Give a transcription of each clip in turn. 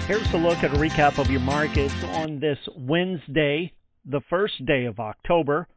Here's a look at a recap of your markets on this Wednesday, the first day of October.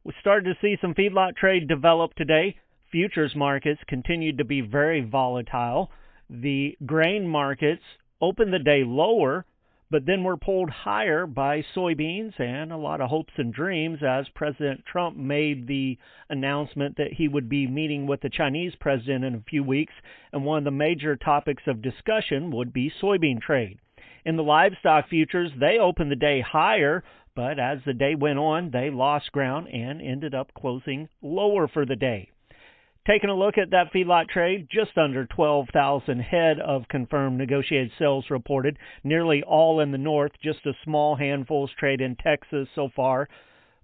We started to see some feedlot trade develop today. Futures markets continued to be very volatile. The grain markets opened the day lower, but then were pulled higher by soybeans and a lot of hopes and dreams as President Trump made the announcement that he would be meeting with the Chinese president in a few weeks, and one of the major topics of discussion would be soybean trade. In the livestock futures, they opened the day higher, but as the day went on, they lost ground and ended up closing lower for the day. Taking a look at that feedlot trade, just under 12,000 head of confirmed negotiated sales reported, nearly all in the north, just a small handfuls trade in Texas so far,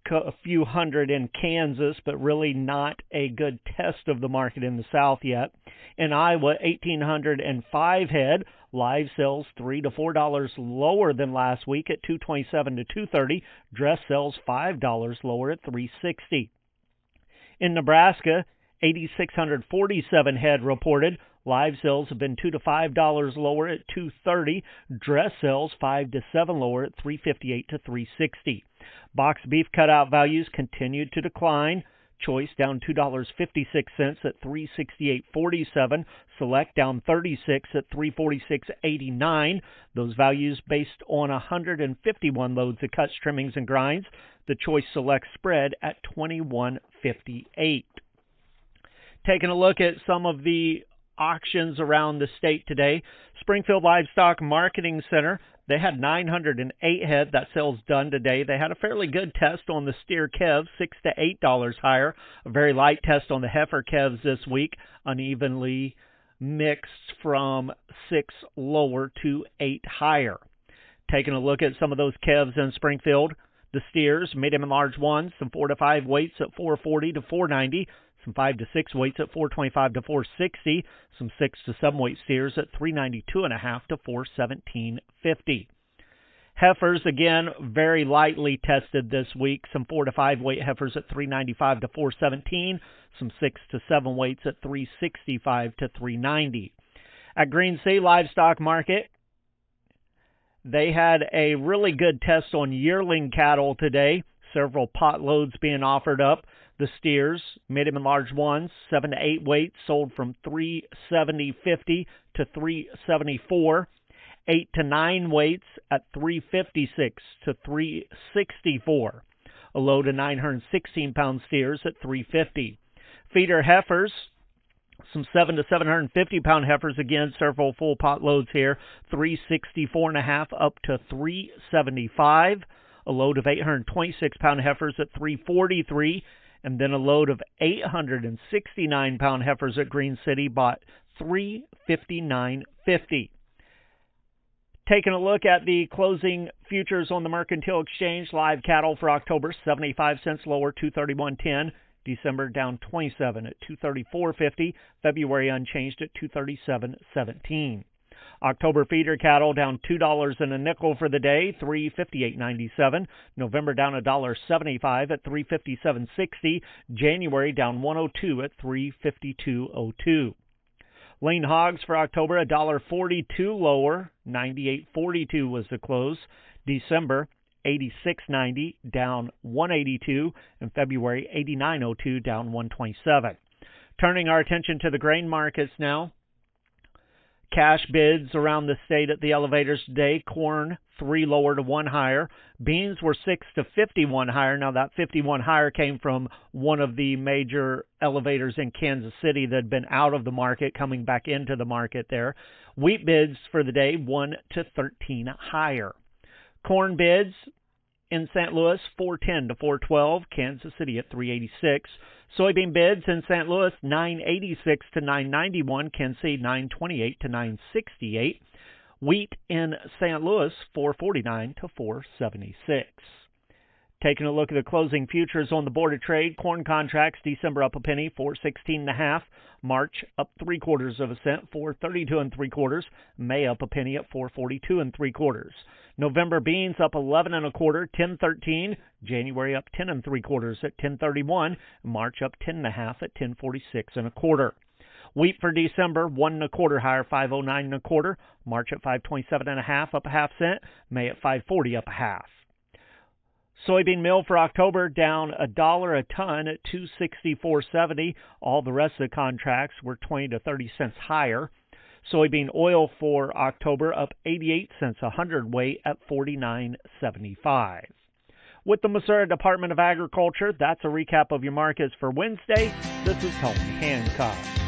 a few hundred in Kansas, but really not a good test of the market in the south yet. In Iowa, 1,805 head, live sales $3 to $4 lower than last week at $227 to $230, dress sales $5 lower at $360. In Nebraska, 8,647 head reported. Live sales have been $2 to $5 lower at $230. Dress sales $5 to $7 lower at $358 to $360. Box beef cutout values continued to decline. Choice down $2.56 at $368.47. Select down 36 at $346.89. Those values based on 151 loads of cuts, trimmings, and grinds. The Choice Select spread at $21.58. Taking a look at some of the auctions around the state today. Springfield Livestock Marketing Center, they had 908 head. That sale's done today. They had a fairly good test on the steer calves, $6 to $8 higher. A very light test on the heifer calves this week, unevenly mixed from 6 lower to 8 higher. Taking a look at some of those calves in Springfield, the steers, medium and large ones, some 4 to 5 weights at $440 to $490. Some 5 to 6 weights at $425 to $460. Some 6 to 7 weight steers at $392.5 to $417.50. Heifers, again, very lightly tested this week. Some 4 to 5 weight heifers at $395 to $417. Some 6 to 7 weights at $365 to $390. At Green Sea Livestock Market, they had a really good test on yearling cattle today. Several pot loads being offered up. The steers, medium and large ones, 7 to 8 weights, sold from $370.50 to $374. 8 to 9 weights at $356 to $364. A load of 916-pound steers at $350. Feeder heifers, some 7 to 750-pound heifers, again, several full pot loads here, $364.5 up to $375. A load of 826-pound heifers at $343. And then a load of 869-pound heifers at Green City bought $359.50. Taking a look at the closing futures on the Mercantile Exchange, live cattle for October, 75 cents lower, $231.10. December down 27 at $234.50. February unchanged at $237.17. October feeder cattle down $2 and a nickel for the day, $358.97. November down $1.75 at $357.60. January down $102 at $352.02. Lean hogs for October $1.42 lower, $98.42 was the close. December $86.90 down $182, and February $89.02 down $127. Turning our attention to the grain markets now. Cash bids around the state at the elevators today. Corn, 3 lower to 1 higher. Beans were 6 to 51 higher. Now, that 51 higher came from one of the major elevators in Kansas City that had been out of the market, coming back into the market there. Wheat bids for the day, 1 to 13 higher. Corn bids in St. Louis, 410 to 412. Kansas City at 386. Soybean bids in St. Louis, 986 to 991. Kansas City, 928 to 968. Wheat in St. Louis, 449 to 476. Taking a look at the closing futures on the Board of Trade, corn contracts, December up a penny, 416.5. March up 3/4 of a cent, 432 3/4. May up a penny at 442 3/4. November beans up 11 1/4, 10.13. January up 10 3/4 at 10.31. March up 10.5 at 10.46 1/4. Wheat for December, 1 1/4 higher, 509 1/4. March at 527 1/2, up a half cent. May at 540, up a half. Soybean meal for October down $1 a ton at 264.70. All the rest of the contracts were 20 to 30 cents higher. Soybean oil for October up 88 cents a hundredweight at 49.75. With the Missouri Department of Agriculture, that's a recap of your markets for Wednesday. This is Tony Hancock.